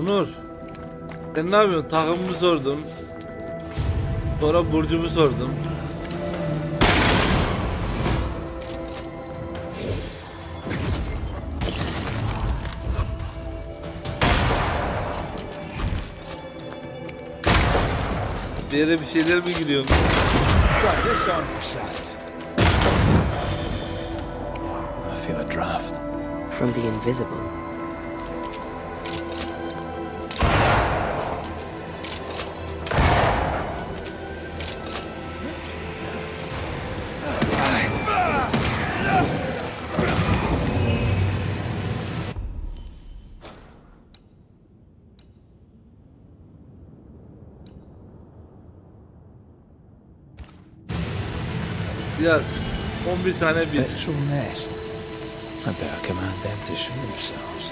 Onur, sen ne yapıyorsun? Takımımı sordum. Sonra burcumu sordum. Bir yere bir şeyler mi giriyorsun? I feel a draft from the invisible. Yaz. 11 tane bir. petrol nest. I better command them to show themselves.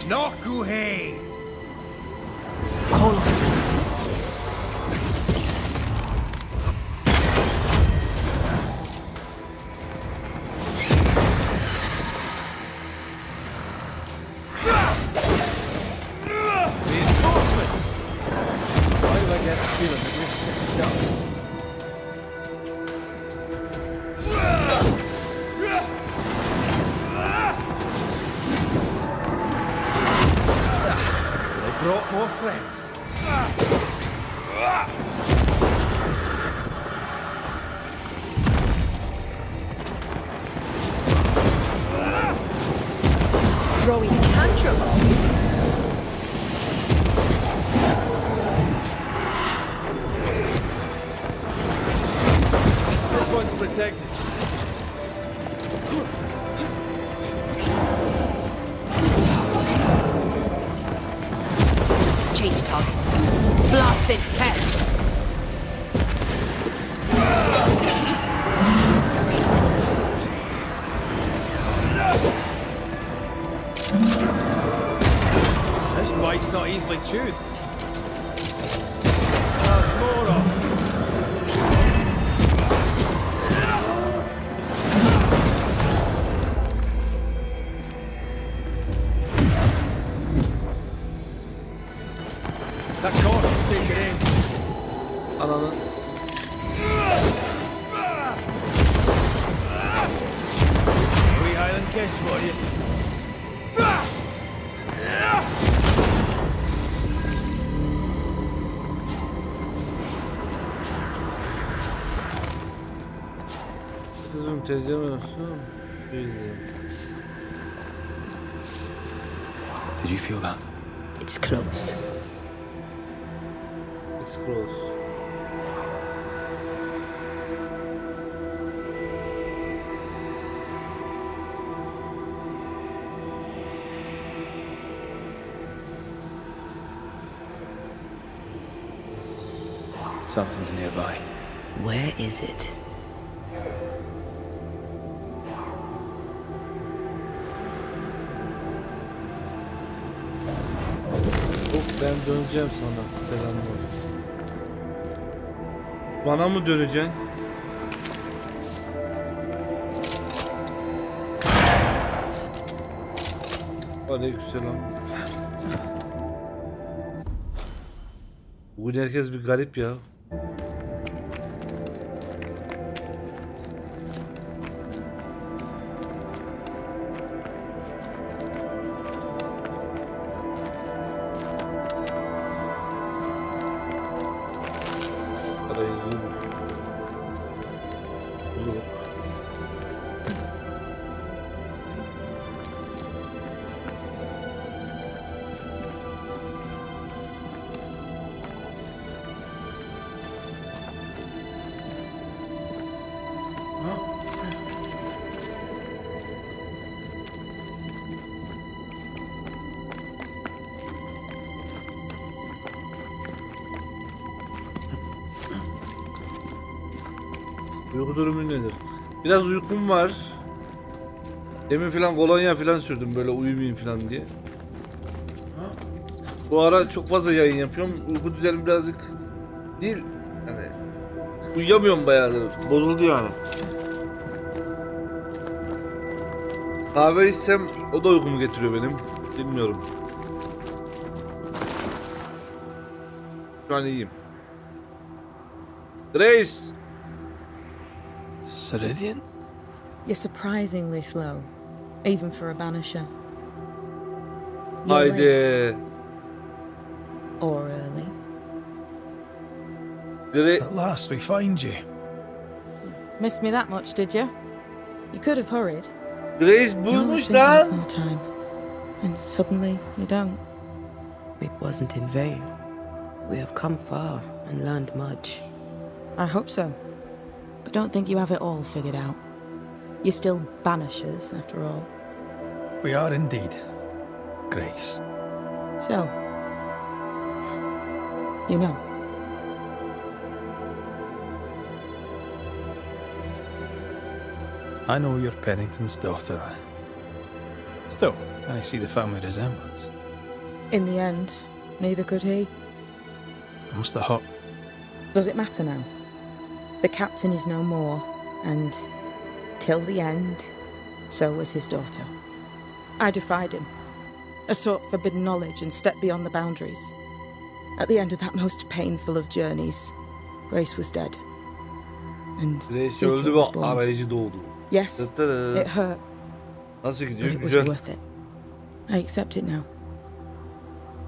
Nokuhei! Brought more friends. Throwing a tantrum. This one's protected. Change targets. Blasted pest. This bite's not easily chewed. There's more of it. That corpse, take it in. Ananı. Wee Highland kiss for you. Kızım tezemiyorsun. Did you feel that? It's close. It's close. Something's nearby. Where is it? Ben döneceğim sana. Selamlar. Bana mı döneceksin? Aleykümselam. Bugün herkes bir garip ya. Uyku durumu nedir? Biraz uykum var. Demin falan kolonya falan sürdüm böyle uyumayayım falan diye. Bu ara çok fazla yayın yapıyorum. Uyku düzenim birazcık değil. Yani uyuyamıyorum bayağıdır. Bozuldu yani. Kahve içsem o da uykumu getiriyor benim. Bilmiyorum. Şu an iyiyim. Grace! Ceridian? You're surprisingly slow, even for a Banisher. You're late. Haydi. Or early. At last we find you. Missed me that much, did you? You could have hurried. Grace You bulmuş always think you have lan. more time, and suddenly you don't. It wasn't in vain. We have come far and learned much. I hope so. But don't think you have it all figured out. You're still Banishers, after all. We are indeed, Grace. So, you know. I know you're Pennington's daughter. Still, can I see the family resemblance? In the end, neither could he. I must have hurt. Does it matter now? The captain is no more, and till the end, so was his daughter. I defied him. I sought forbidden knowledge and stepped beyond the boundaries. At the end of that most painful of journeys, Grace was dead. And Grace Seeker öldü was ve born. arayıcı doğdu. Yes, Tıtırı. it hurt, Nasıl but gidiyor? it was Güzel. worth it. I accept it now.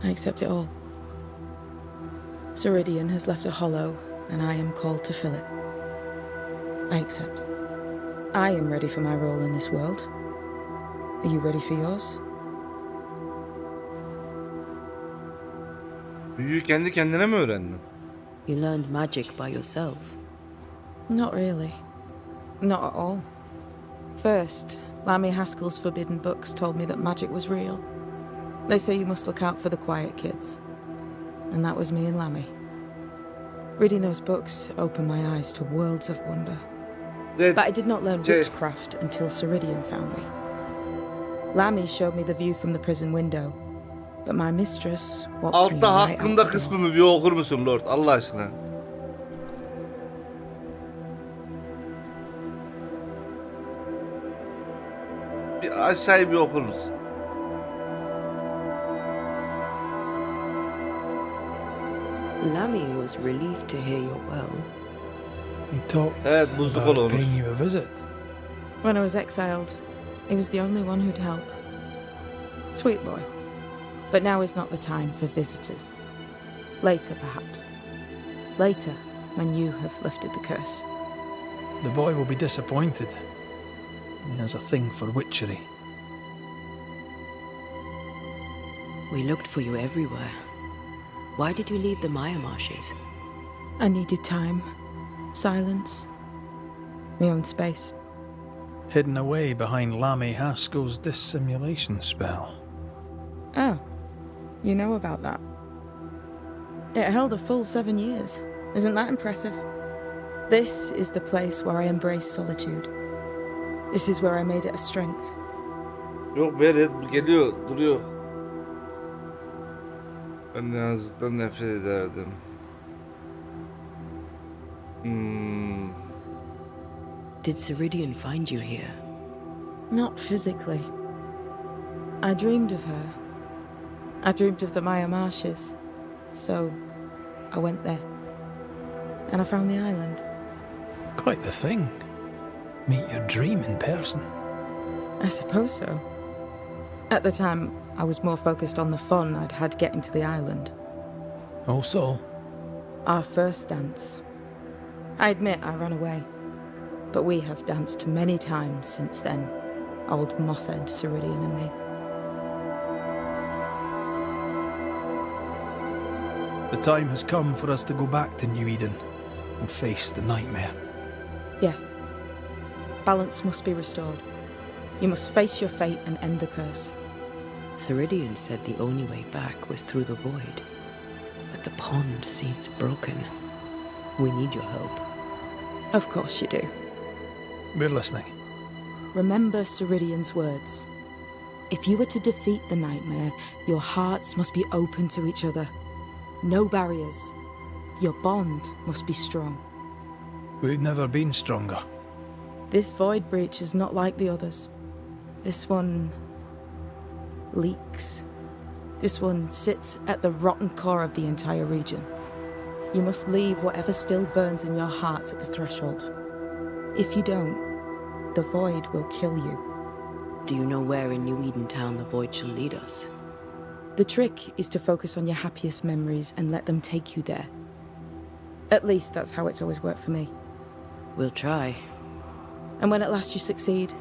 I accept it all. Ceridian has left a hollow, and I am called to fill it. I accept. I am ready for my role in this world. Are you ready for yours? Büyüyü kendi kendine mi öğrendin? You learned magic by yourself. Not really. Not at all. First, Lammy Haskell's forbidden books told me that magic was real. They say you must look out for the quiet kids. And that was me and Lammy. Reading those books opened my eyes to worlds of wonder. But I did not learn witchcraft until Ceridian found me. Lammy showed me the view from the prison window, but my mistress walked me Altta right out hakkında the door. kısmını bir okur musun Lord? Allah aşkına. Bir aşağıyı bir okur musun? Lammy was relieved to hear you're well. He talks Evet, buzluk about olmuş. paying you a visit. When I was exiled, he was the only one who'd help. Sweet boy. But now is not the time for visitors. Later, perhaps. Later, when you have lifted the curse. The boy will be disappointed. He has a thing for witchery. We looked for you everywhere. Why did you leave the Maya marshes? I needed time, silence, my own space. Hidden away behind Lammy Haskell's dissimulation spell. Oh, you know about that. It held a full 7 years. Isn't that impressive? This is the place where I embrace solitude. This is where I made it a strength. Yok Berit geliyor duruyor. Ben yalnızlıktan nefret ederdim. Did Ceridian find you here? Not physically. I dreamed of her. I dreamed of the Maya marshes. So, I went there. And I found the island. Quite the thing. Meet your dream in person. I suppose so. At the time, I was more focused on the fun I'd had getting to the island. Also, Our first dance. I admit I ran away. But we have danced many times since then. Old Mosshead, Ceridian and me. the time has come for us to go back to New Eden and face the nightmare. Yes. Balance must be restored. You must face your fate and end the curse. Ceridian said the only way back was through the void. But the pond seems broken. We need your help. Of course you do. We're listening. Remember Ceridian's words. If you are to defeat the nightmare, your hearts must be open to each other. No barriers. Your bond must be strong. We've never been stronger. This void breach is not like the others. This one leaks. This one sits at the rotten core of the entire region. You must leave whatever still burns in your hearts at the threshold. If you don't, the void will kill you. Do you know where in New Eden Town the void shall lead us? The trick is to focus on your happiest memories and let them take you there. At least that's how it's always worked for me. We'll try. And when at last you succeed,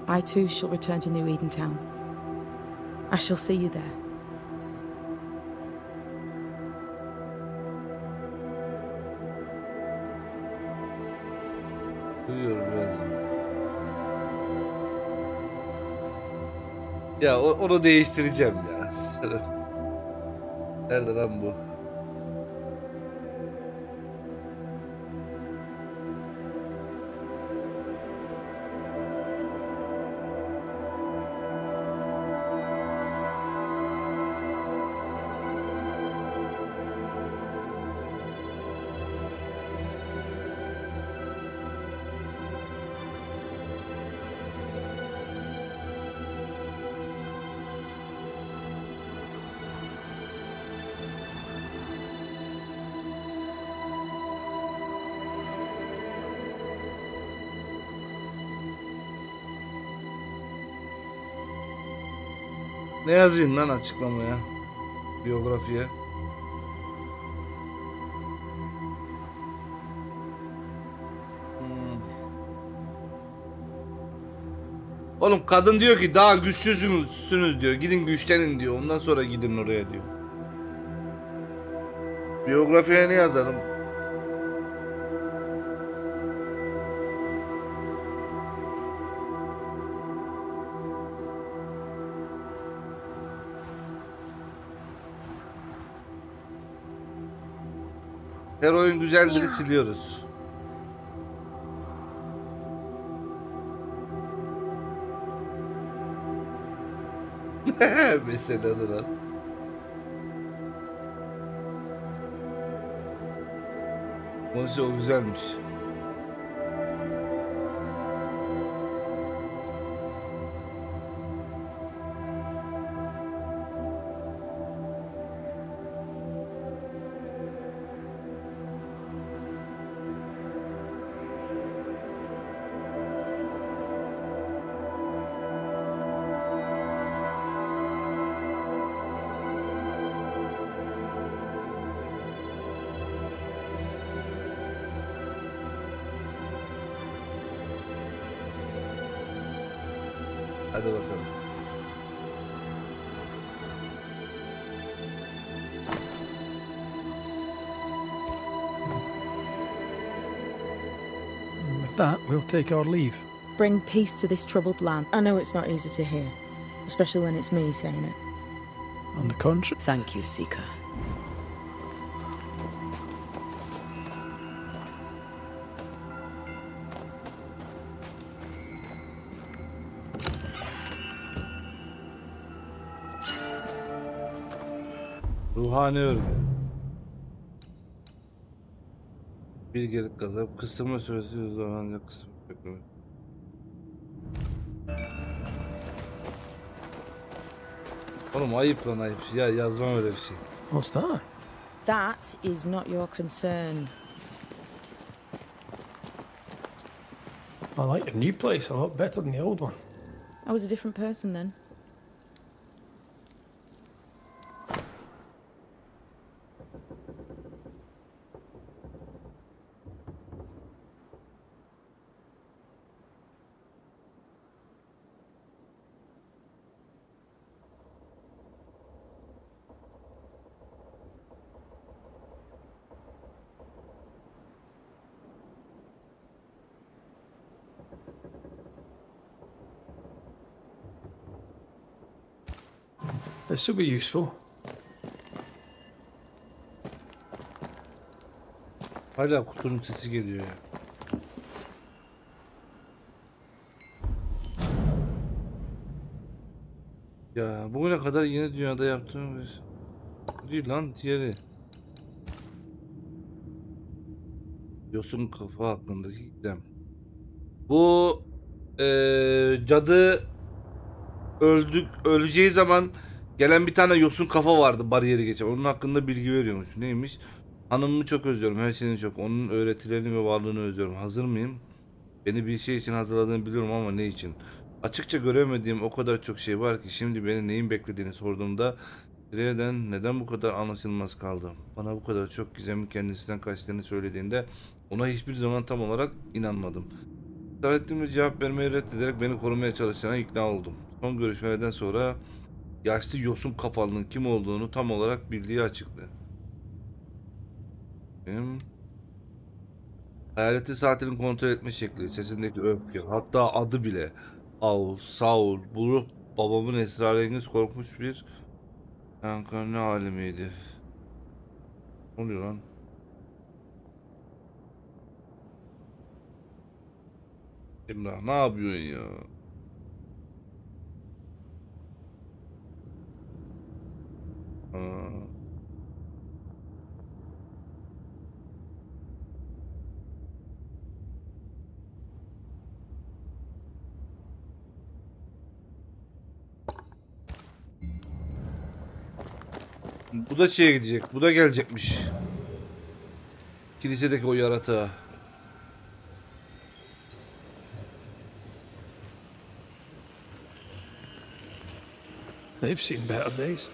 I too shall return to New Eden Town. I shall see you there. Duyuyorum birazdan. Ya onu değiştireceğim ya. Nerede lan bu? Ne yazayım lan açıklamaya? Biyografiye. Oğlum kadın diyor ki daha güçsüzsünüz diyor. Gidin güçlenin diyor. Ondan sonra gidin oraya diyor. Biyografiye ne yazalım? Her oyun güzeldir, siliyoruz. Mesela lan. O güzelmiş. Hadi bakalım. With that, we'll take our leave. Bring peace to this troubled land. I know it's not easy to hear, especially when it's me saying it. On the contrary, Thank you, Seeker. Ruhani örgü. Bir gelik gazap, kısırma süresi uzanınca kısım bekleme. Oğlum ayıp lan ayıp. Ya yazmam öyle bir şey. what's that? That is not your concern. I like the new place a lot better than the old one. I was a different person then. This will be useful. Hala kutunun sesi geliyor ya. Ya bugüne kadar yine dünyada yaptığım bir değil lan diğeri. Yosun kafa hakkındaki gizem. Bu cadı öleceği zaman gelen bir tane yosun kafa vardı bariyeri geçen. Onun hakkında bilgi veriyormuş. Neymiş? Hanımımı çok özlüyorum. Her şeyini çok. Onun öğretilerini ve varlığını özlüyorum. Hazır mıyım? Beni bir şey için hazırladığını biliyorum ama ne için? Açıkça göremediğim o kadar çok şey var ki şimdi beni neyin beklediğini sorduğumda neden bu kadar anlaşılmaz kaldım? Bana bu kadar çok gizemin kendisinden kaçtığını söylediğinde ona hiçbir zaman tam olarak inanmadım. Israr ettiğimde cevap vermeyi reddederek beni korumaya çalıştığına ikna oldum. Son görüşmelerden sonra yaşlı yosun kafalının kim olduğunu tam olarak bildiği açıktı. Hayaleti saatini kontrol etme şekli, sesindeki öfke, hatta adı bile. Saul, bu ruh babamın esrarengiz korkmuş bir ne alemiydi. Ne oluyor lan? Emrah ne yapıyorsun ya? Bu da şeye gidecek. Bu da gelecekmiş. Kilisedeki o yaratığa. They've seen better days.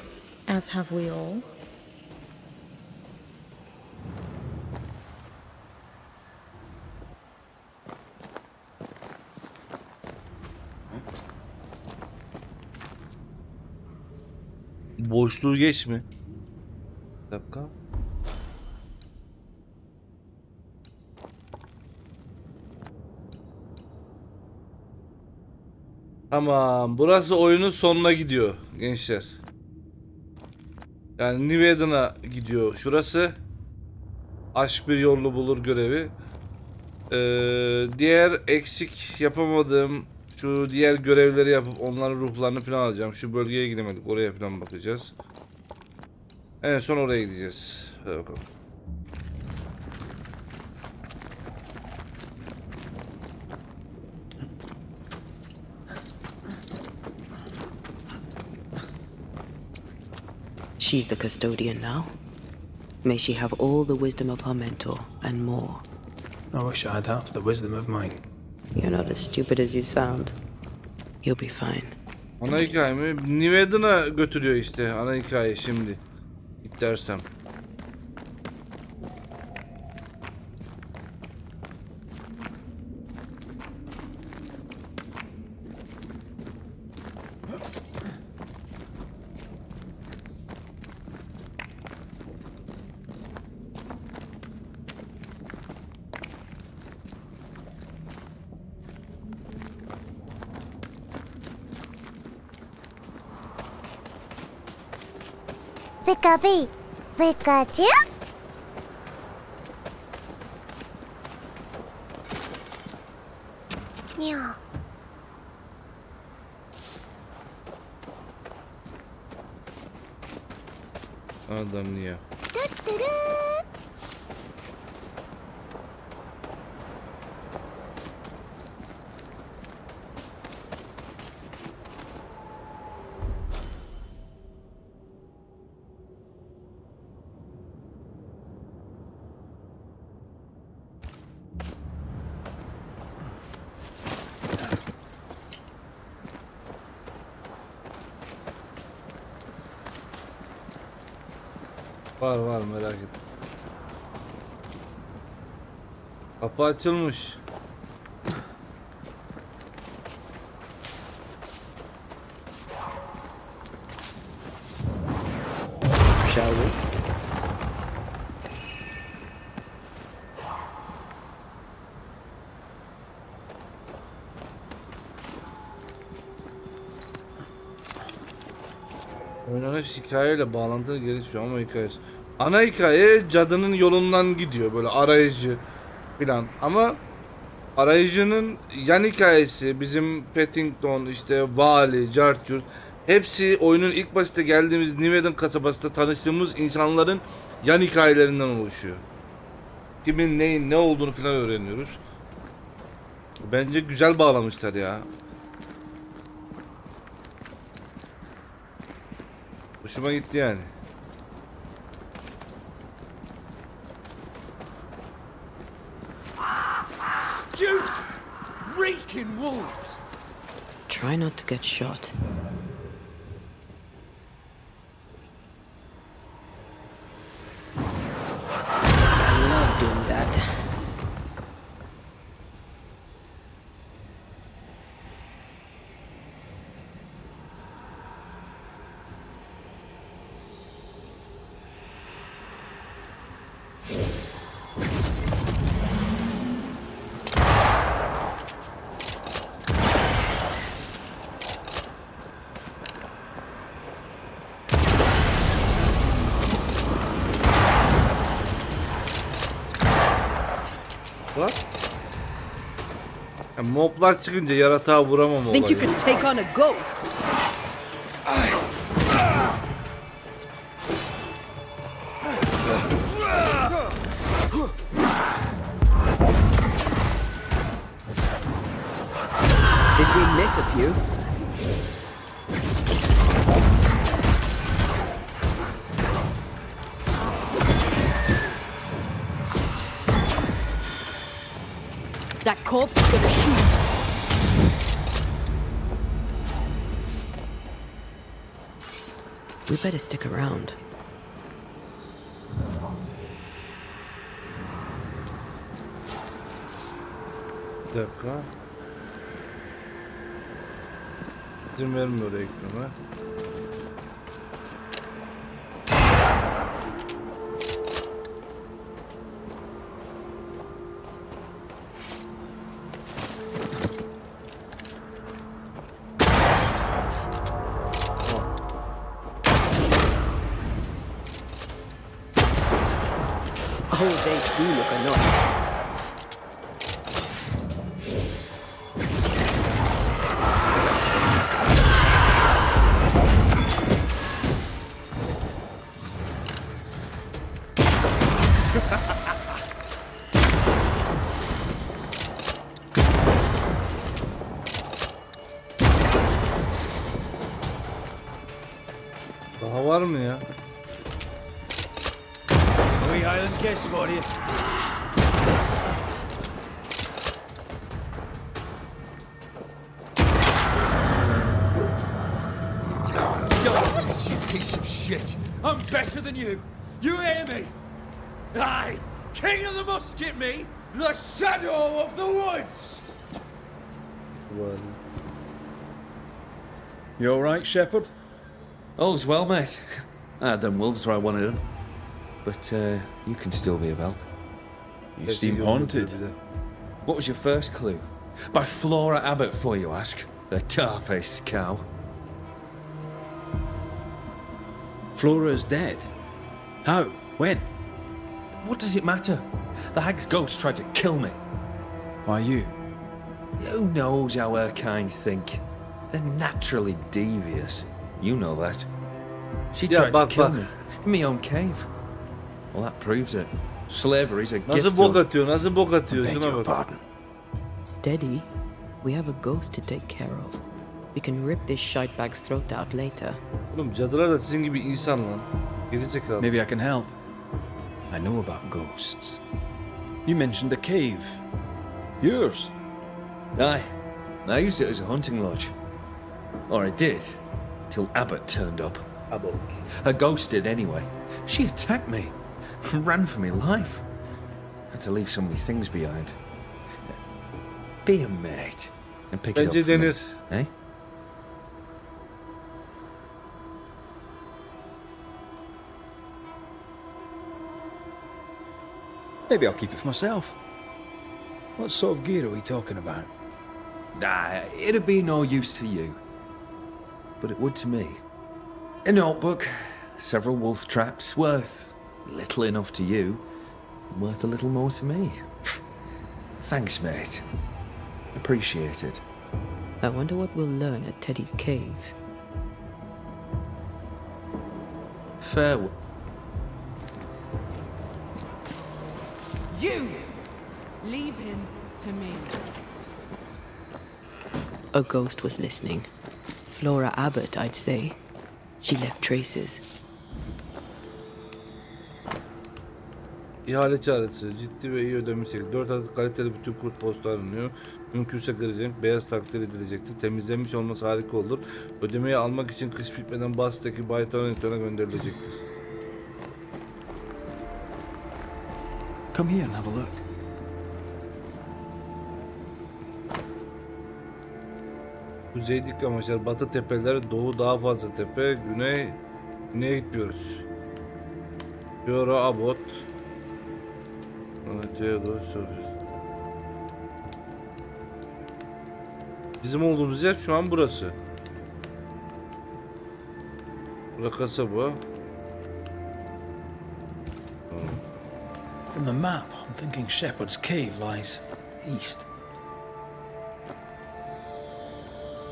As have we all. Boşluğu geçme. Bir dakika. Tamam. Burası oyunun sonuna gidiyor gençler. Yani Niveda'na gidiyor. Şurası. Aşk bir yolunu bulur görevi. Diğer eksik yapamadığım şu diğer görevleri yapıp onların ruhlarını falan alacağım. Şu bölgeye gidemedik. Oraya falan bakacağız. En son oraya gideceğiz. Hadi bakalım. She's the custodian now. May she have all the wisdom of her mentor and more. I wish I had half the wisdom of mine. You're not as stupid as you sound. You'll be fine. Ana hikaye mi? Niveda'na götürüyor işte ana hikaye şimdi. Git dersem. Pikachu? Yeah. Adam niye? Var merak etme. Kapı açılmış. Shall we? Oynanış hikayeyle bağlantılı gelişiyor ama hikayesi. Ana hikaye cadının yolundan gidiyor böyle arayıcı filan ama arayıcının yan hikayesi bizim Paddington işte vali, Cartürt hepsi oyunun ilk başta geldiğimiz Nivedon kasabasında tanıştığımız insanların yan hikayelerinden oluşuyor. Kimin neyin ne olduğunu filan öğreniyoruz. Bence güzel bağlamışlar ya. Hoşuma gitti yani. Stupid, reeking wolves. Try not to get shot. I love doing that. What? Ya, moblar çıkınca yaratığa vuramam Think you olayı. can take on a ghost? Did we miss a few? That corpse is gonna shoot. We better stick around. Bir dakika. İzin vermiyor ekrana. Oh, they do look annoying. Daha var mı ya? We Highland kiss for you. You piece of shit! I'm better than you! You hear me? I, king of the musket me, the shadow of the woods! You all right, Shepherd? All's well, mate. I had them wolves where I wanted them. But you can still be of help. You seem haunted. What was your first clue? By Flora Abbott, for you ask. The tar-faced cow. Flora's dead. How? When? What does it matter? The hag's ghost tried to kill me. Why you? Who knows how her kind think? They're naturally devious. You know that. She Yeah, tried to kill bak. me in my own cave. Well, that proves it. Slavery's a gift Nasıl to bok her. atıyor? Nasıl bok atıyor? Beg Şuna your bak. pardon. Steady. We have a ghost to take care of. We can rip this shitebag's throat out later. Oğlum cadılar da sizin gibi insan lan. Gerizekalı. Maybe I can help. I know about ghosts. You mentioned a cave. Yours? Aye. I used it as a hunting lodge. Or I did, till Abbott turned up. Abbott. A ghost did anyway. She attacked me. Ran for my life. Had to leave so many things behind. Be a mate and pick it up Bence for me. denir. Eh? Maybe I'll keep it for myself. What sort of gear are we talking about? Nah, it'd be no use to you. But it would to me. A notebook, several wolf traps, worth little enough to you, worth a little more to me. Thanks, mate. Appreciate it. I wonder what we'll learn at Teddy's cave. Farewell. You! Leave him to me. A ghost was listening. Flora Abbott, I'd say. She left traces. İhale çağrısı. Ciddi ve iyi ödemişsek. 4 adet kaliteli bütün kurt posta aranıyor. Mümkünse gri renk, beyaz takdir edilecektir. Temizlenmiş olması harika olur. Ödemeyi almak için kış bitmeden BugZade'deki baytarın gönderilecektir. Come here and have a look. Kuzey dik yamaçlar, batı tepeler, doğu daha fazla tepe, güneye gitmiyoruz. Yoro Abot. Bizim olduğumuz yer şu an burası. Burası kasaba. From the map, I'm thinking Shepherd's Cave lies east.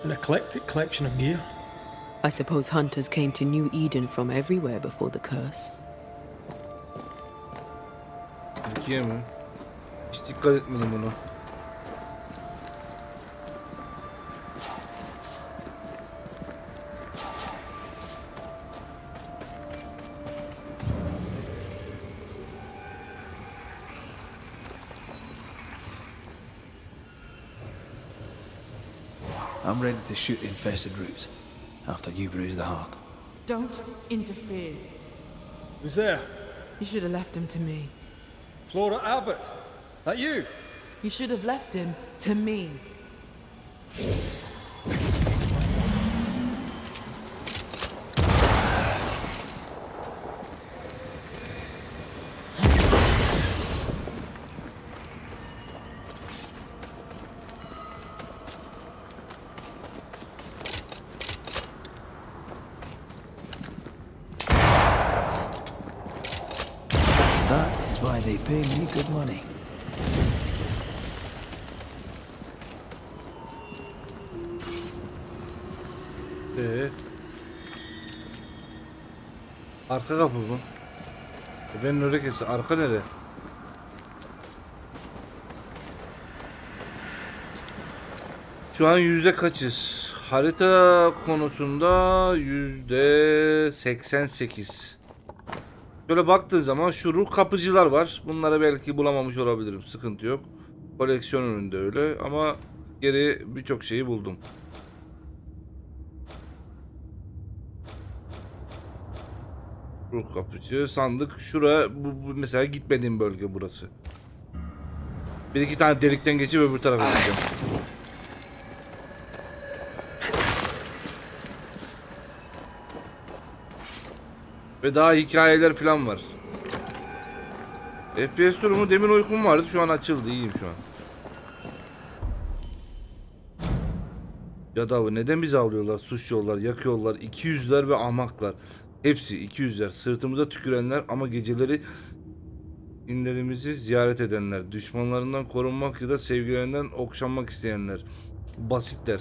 An eclectic collection of gear. I suppose hunters came to New Eden from everywhere before the curse. Türkiye mi? Hiç dikkat etmedim buna. I'm ready to shoot the infested roots after you bruise the heart. Don't interfere. Who's there? You should have left him to me. Flora Abbott. That you? You should have left him to me. That is why they pay me good money. Arka kapı mı? Ben öyle kesin. Arka nere? Şu an yüzde kaçız? Harita konusunda %88. Şöyle baktığı zaman şu ruh kapıcılar var. Bunları belki bulamamış olabilirim. Sıkıntı yok. Koleksiyon üründe öyle ama geri birçok şeyi buldum. Ruh kapıcı, sandık, şura bu mesela gitmediğim bölge burası. Bir iki tane delikten geçip öbür tarafa gideceğim. Ve daha hikayeler falan var. FPS durumu, demin uykum vardı, şu an açıldı, iyiyim şu an. Yadavı neden bizi avlıyorlar, suçluyorlar, yakıyorlar, 200'ler ve ahmaklar. Hepsi 200'ler, sırtımıza tükürenler ama geceleri inlerimizi ziyaret edenler, düşmanlarından korunmak ya da sevgilerinden okşanmak isteyenler. Basitler.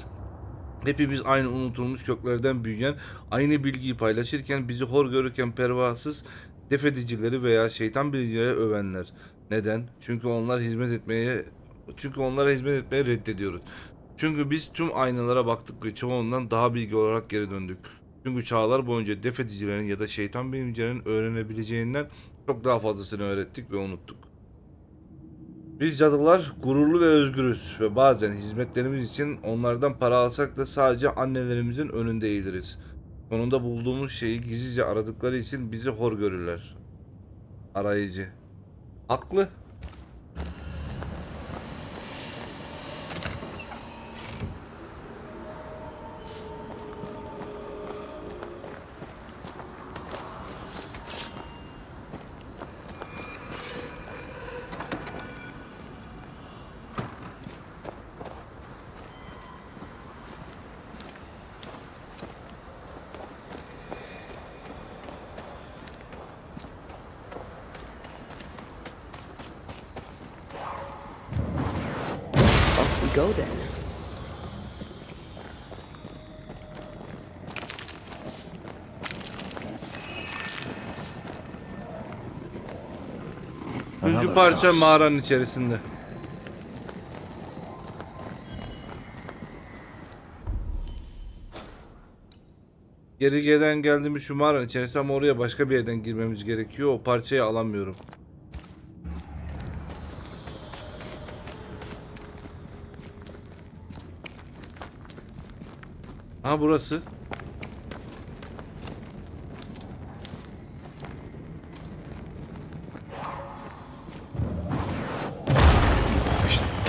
Hepimiz aynı unutulmuş köklerden büyüyen, aynı bilgiyi paylaşırken bizi hor görürken pervasız def edicileri veya şeytan bilgileri övenler. Neden? Çünkü onlara hizmet etmeye reddediyoruz. Çünkü biz tüm aynalara baktık ve çoğundan daha bilgi olarak geri döndük. Çünkü çağlar boyunca def edicilerin ya da şeytan bilimcilerin öğrenebileceğinden çok daha fazlasını öğrettik ve unuttuk. Biz cadılar gururlu ve özgürüz ve bazen hizmetlerimiz için onlardan para alsak da sadece annelerimizin önünde eğiliriz. Sonunda bulduğumuz şeyi gizlice aradıkları için bizi hor görürler. Arayıcı. Haklı. Go then. Üçüncü parça mağaranın içerisinde. Geri gelen geldiğimiz şu mağaranın içerisinde ama oraya başka bir yerden girmemiz gerekiyor. O parçayı alamıyorum. Aha burası.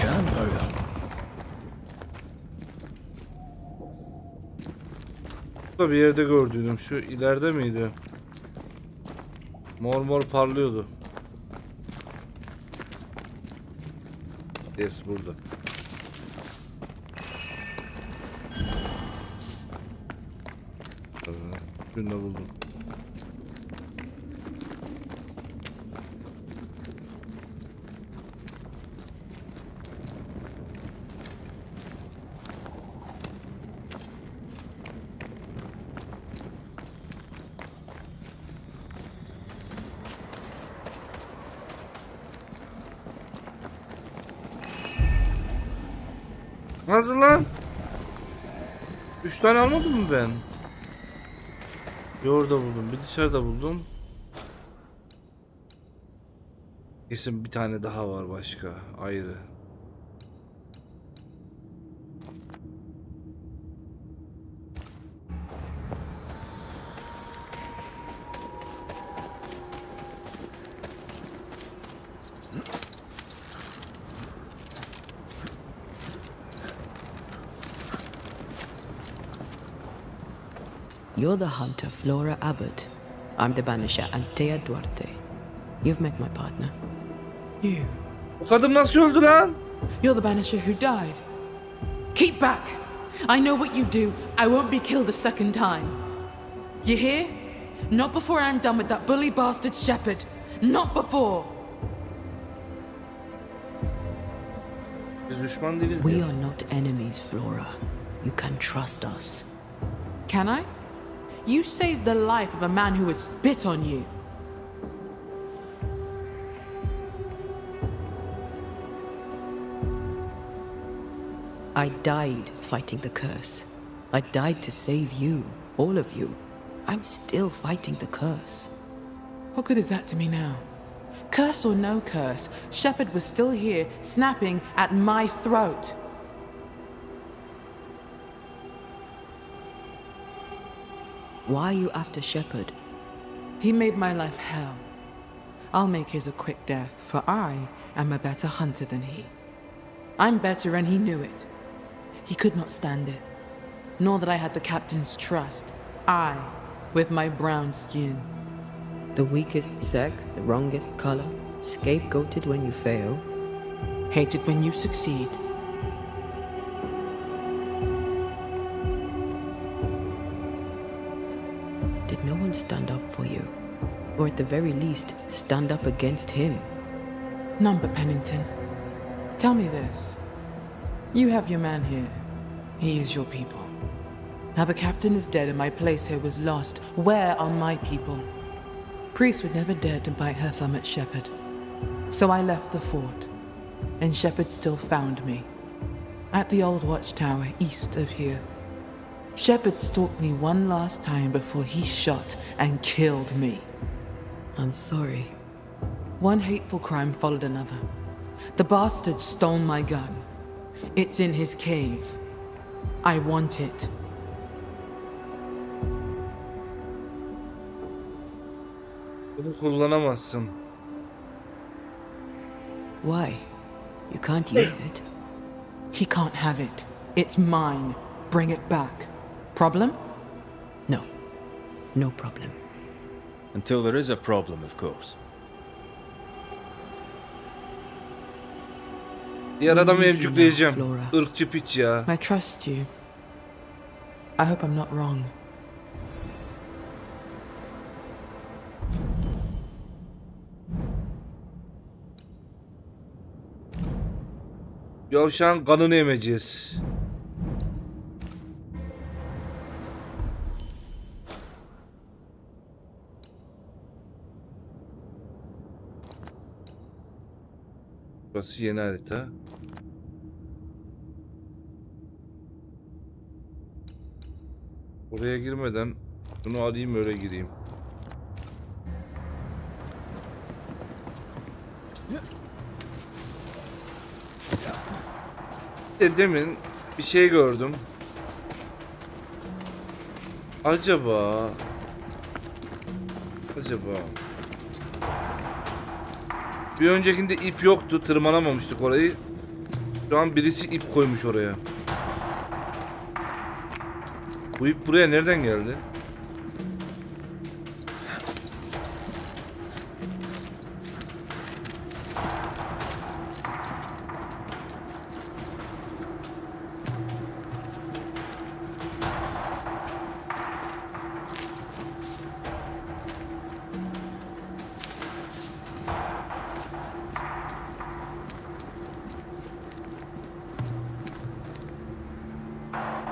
Can böyle. Burada bir yerde gördüydüm. Şu ileride miydi? Mor mor parlıyordu. Yes, burada. Şunu da buldum. Nasıl lan? 3 tane almadım mı ben? Bir orada buldum, bir dışarıda buldum. Kesin bir tane daha var başka, ayrı. You're the hunter, Flora Abbott. I'm the banisher, Antea Duarte. You've met my partner. You. O kadın nasıl öldü lan? You're the banisher who died. Keep back! I know what you do. I won't be killed a second time. You hear? Not before I'm done with that bully bastard shepherd. Not before! Biz düşman değiliz. We are not enemies, Flora. You can trust us. Can I? You saved the life of a man who would spit on you. I died fighting the curse. I died to save you, all of you. I'm still fighting the curse. What good is that to me now? Curse or no curse, Shepherd was still here, snapping at my throat. Why are you after Shepherd? He made my life hell. I'll make his a quick death, for I am a better hunter than he. I'm better and he knew it. He could not stand it, nor that I had the captain's trust. I, with my brown skin. The weakest sex, the wrongest color, scapegoated when you fail. Hated when you succeed. Did no one stand up for you? Or at the very least, stand up against him? None but Pennington. Tell me this. You have your man here. He is your people. Now the captain is dead and my place here was lost. Where are my people? Priest would never dare to bite her thumb at Shepherd. So I left the fort, and Shepherd still found me. At the old watchtower east of here. Shepherd stalked me one last time before he shot and killed me. I'm sorry. One hateful crime followed another. The bastard stole my gun. It's in his cave. I want it. Bunu kullanamazsın. Why? You can't use it. He can't have it. It's mine. Bring it back. Problem? No. No problem. Until there is a problem, of course. Diğer adamı Believe you emcükleyeceğim. now, Flora. Irkçı piç ya. I trust you. I hope I'm not wrong. Yavşağın kanını emeceğiz. Burası yeni harita. Buraya girmeden Bunu alayım öyle gireyim. Demin bir şey gördüm. Acaba bir öncekinde ip yoktu, tırmanamamıştık orayı. Şu an birisi ip koymuş oraya. Bu ip buraya nereden geldi?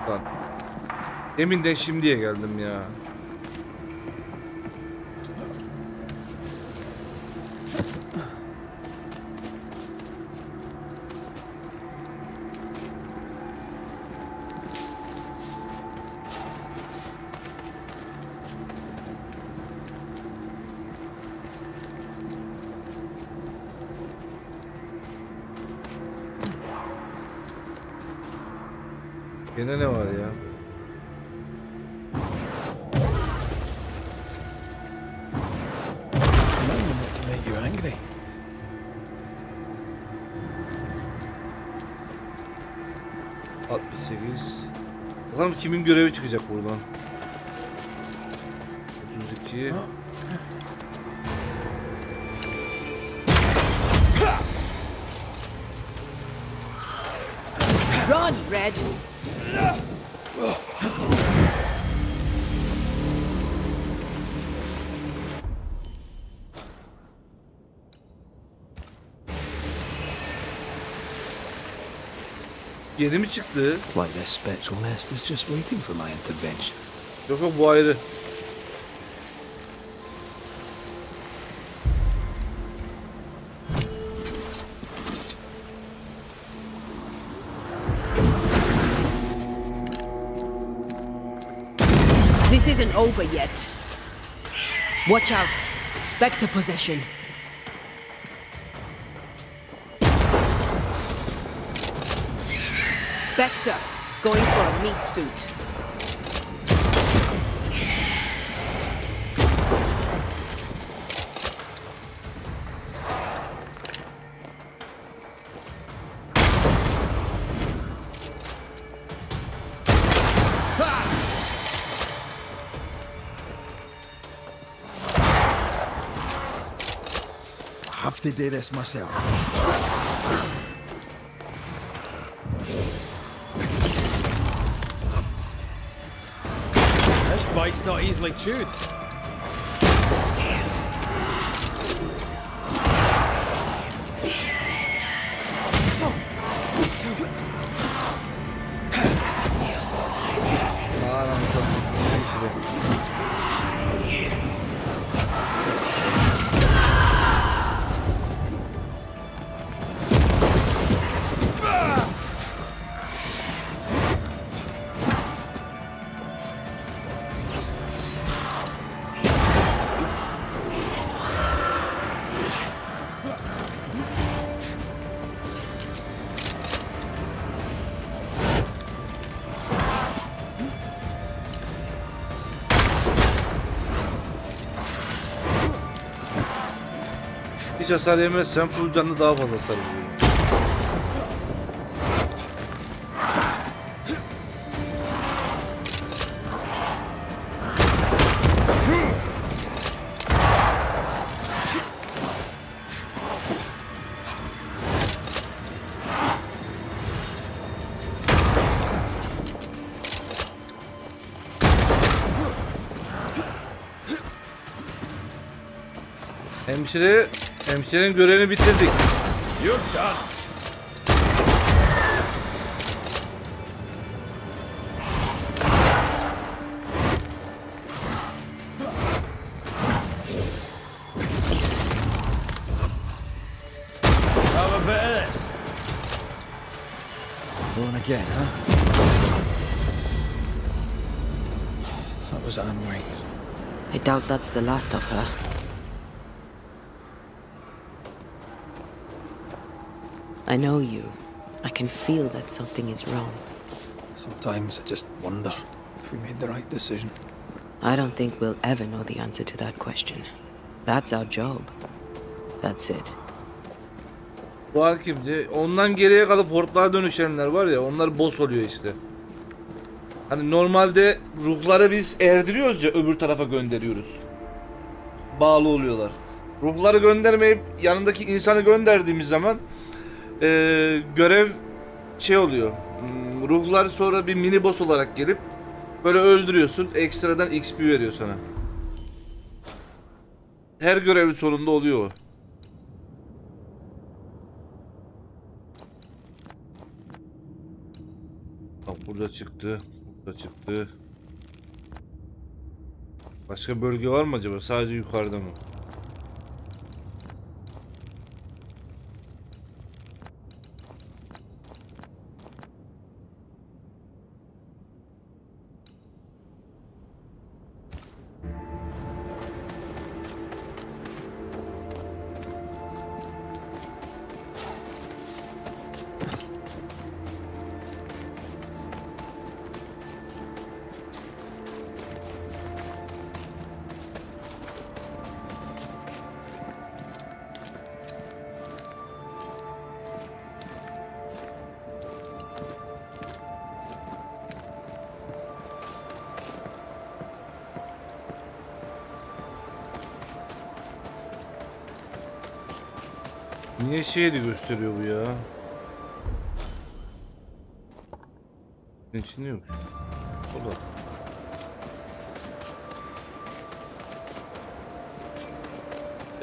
Lan. Deminden şimdiye geldim ya. Gene ne var ya? To make you angry. Bakalım kimin görevi çıkacak buradan. 32. Run, Red! Yeni mi çıktı? It's like this spectral nest is just waiting for my intervention. Yok yok, bu ayrı. This isn't over yet. Watch out. Spectre possession. Spectre, going for a meat suit. I have to do this myself. This bite's not easily chewed. Hiç hasar yemezsem full canlı daha fazla hasar vuruyor. Hemşirenin görevini bitirdik. You're done. Have a bit of this. Going again, huh? That was Anne right? I doubt that's the last of her. I know you. I can feel that something is wrong. Sometimes I just wonder if we made the right decision. I don't think we'll ever know the answer to that question. That's our job. That's it. Bu hakimdi. Ondan geriye kalıp hortlağa dönüşenler var ya, onlar boss oluyor işte. Hani normalde ruhları biz erdiriyoruz ya, öbür tarafa gönderiyoruz. Bağlı oluyorlar. Ruhları göndermeyip yanındaki insanı gönderdiğimiz zaman görev şey oluyor. Ruhlar sonra bir mini boss olarak gelip böyle öldürüyorsun. Ekstradan XP veriyor sana. Her görevin sonunda oluyor o. Bak burada çıktı. Burada çıktı. Başka bölge var mı acaba? Sadece yukarıda mı? Niye şeydi gösteriyor bu ya? İçinde yok. O da.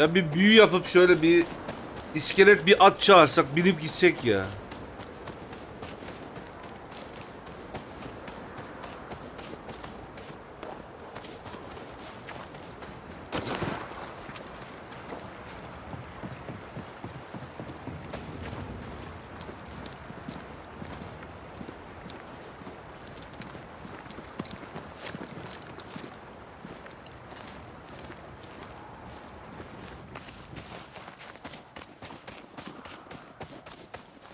Ya bir büyü yapıp şöyle bir iskelet bir at çağırsak, binip gitsek ya.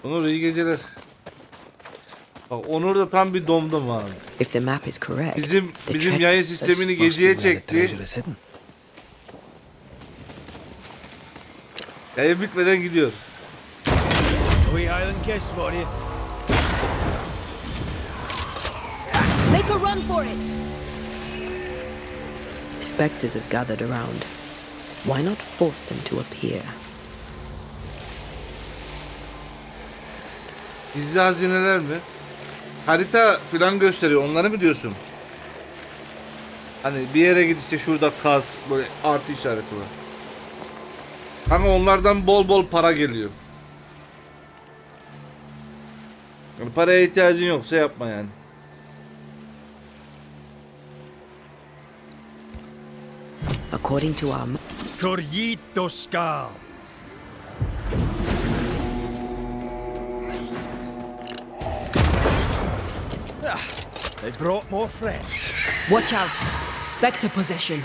Onur iyi geceler. Bak Onur da tam bir domdom abi. If the map is correct, Bizim yayın sistemini geceye çekti. Yayın bitmeden gidiyor. We Highland guest for you. Make a run for it. Spectres have gathered around. Why not force them to appear? Gizli hazineler mi? Harita falan gösteriyor. Onları mı diyorsun? Hani bir yere git işte, şurada kaz, böyle artı işareti var. Ama onlardan bol bol para geliyor. Yani paraya ihtiyacın yoksa yapma yani. According to our Corrito Skal. They brought more friends. Watch out! Spectre possession.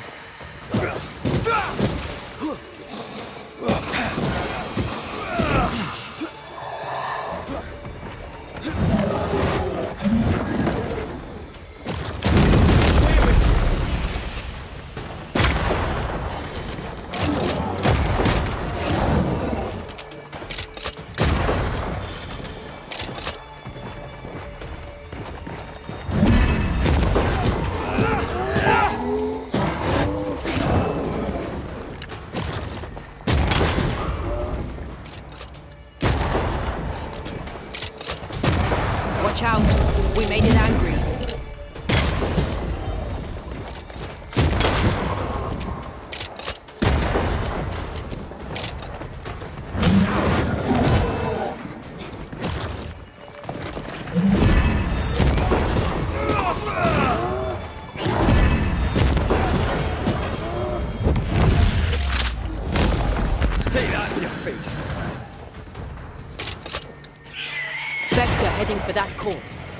Watch out! We made it angry. Hey, that's your face. Spectre heading for that corpse.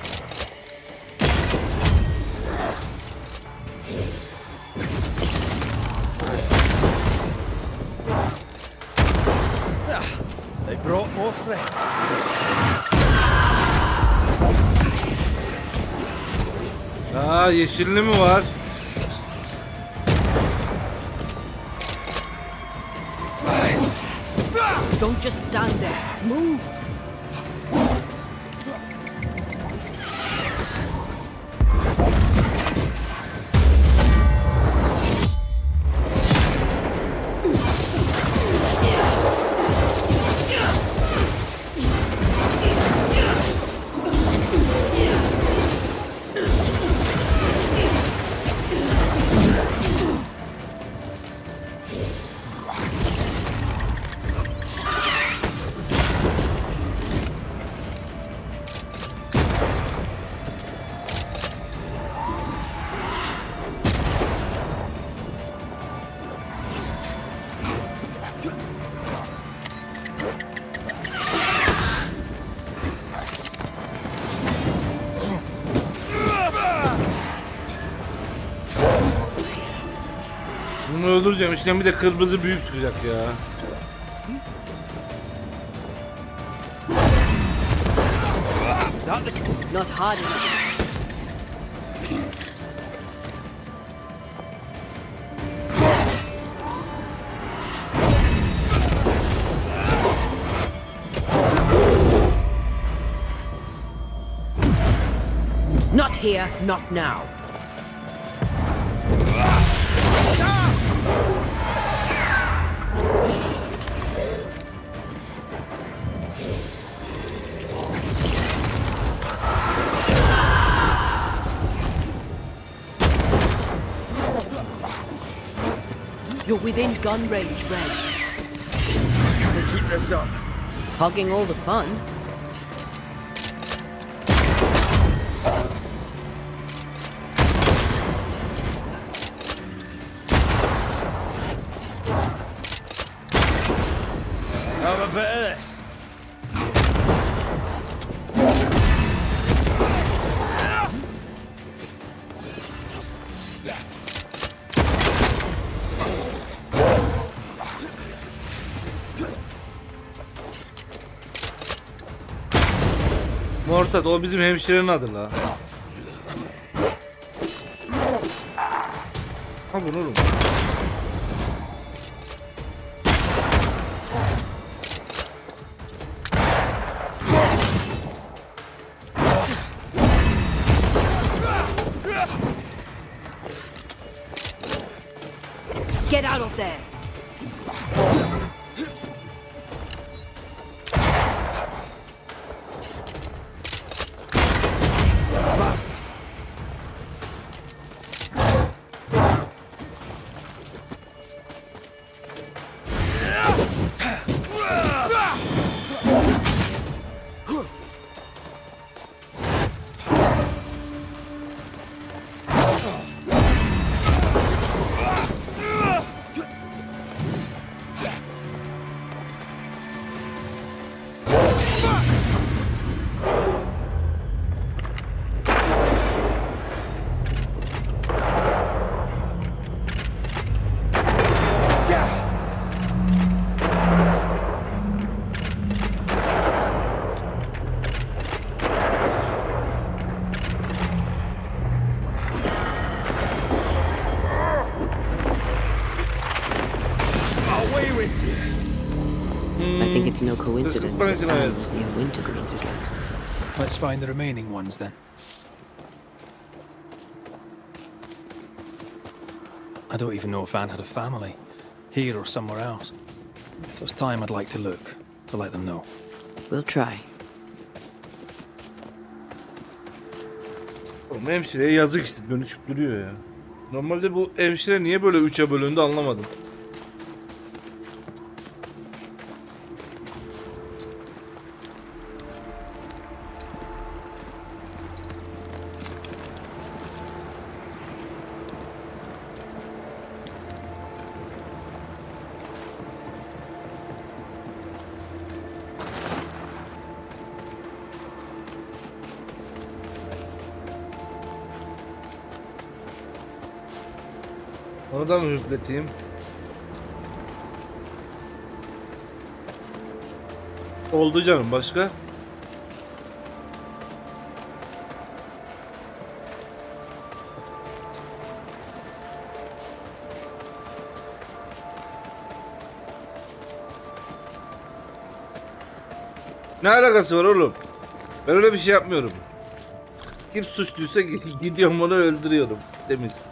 friends. Aa, yeşilli mi var? Don't just stand there. Move. Bunu öldüreceğim. İçinden bir de kırmızı büyük çıkacak ya. Not hard enough. Not here, not now. You're within gun range, Red. Can we keep this up? Hogging all the fun. Have a bit of this. Mortat, o bizim hemşirenin adı la. Ha bunu oğlum. Get out of there. I think it's no coincidence that I was near Wintergreens again. Let's find the remaining ones then. I don't even know if Anne had a family, here or somewhere else. If there's time, I'd like to look, to let them know. We'll try. Oğlum hemşireye yazık işte, dönüşüp duruyor ya. Normalde bu hemşire niye böyle 3'e bölündü anlamadım. Onu da mı hüpleteyim? Oldu canım, başka? Ne alakası var oğlum? Ben öyle bir şey yapmıyorum. Kim suçluysa gidiyorum onu öldürüyorum. Temiz.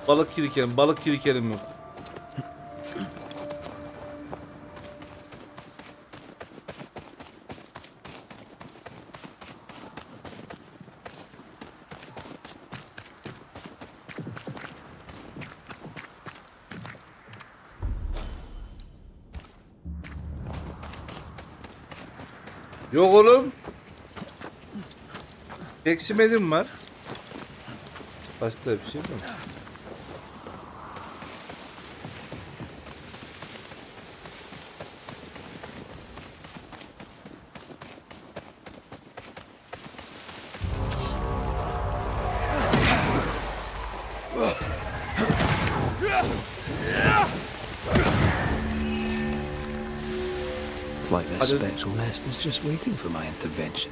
Balık kirikenim yok. Yok oğlum. Ekşimedim var. Başka bir şey mi? It's like that spectral nest is just waiting for my intervention.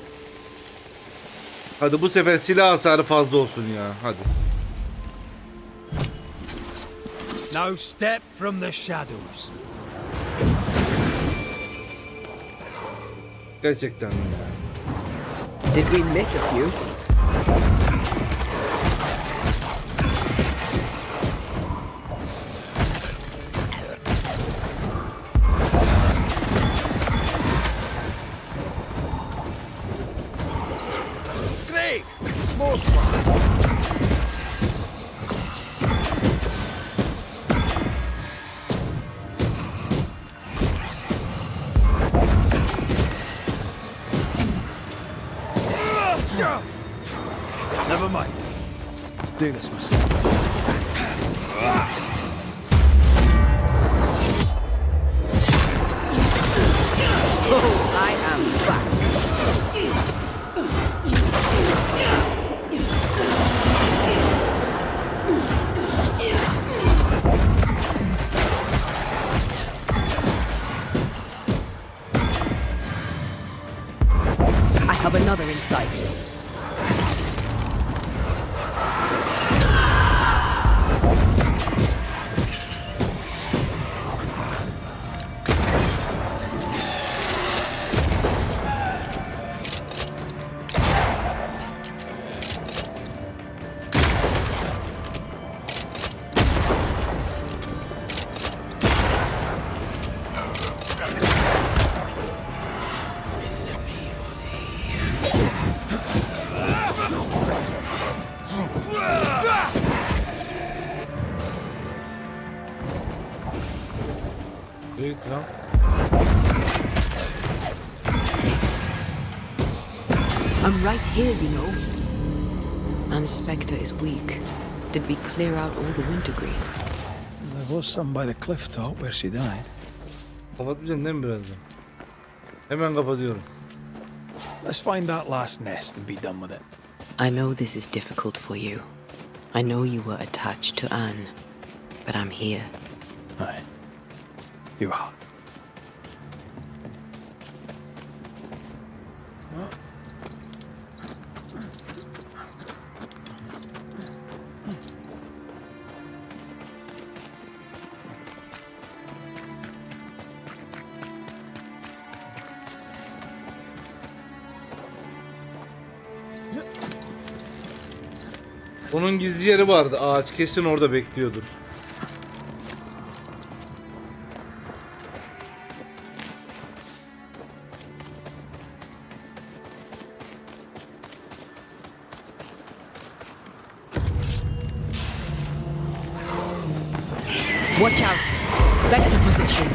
Hadi bu sefer silah hasarı fazla olsun ya. Hadi. No step from the shadows. Gerçekten ya. Did we miss a few? Never mind. Do this myself. Oh, I am back. I have another in sight. I'm right here, you know. And Spectre is weak. Did we clear out all the wintergreen? There was some by the cliff top where she died. Kapatmayacağım değil mi birazdan? Hemen kapatıyorum. Let's find that last nest and be done with it. I know this is difficult for you. I know you were attached to Anne. But I'm here. Aye. You are. Onun gizli yeri vardı. Ağaç kesin orada bekliyordur. Watch out! Spectre position.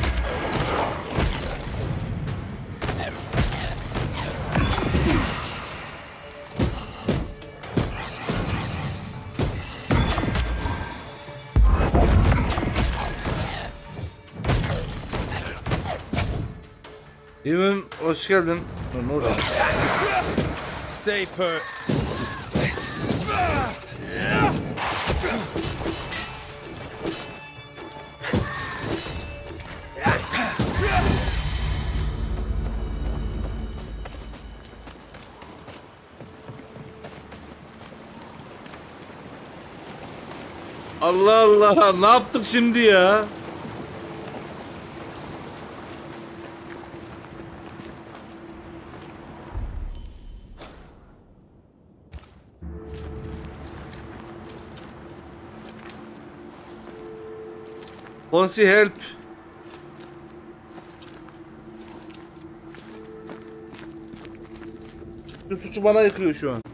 İmam hoş geldin. Orada. Stay put. Allah Allah, ne yaptık şimdi ya? Fonsi help. Şu suçu bana yıkıyor şu an.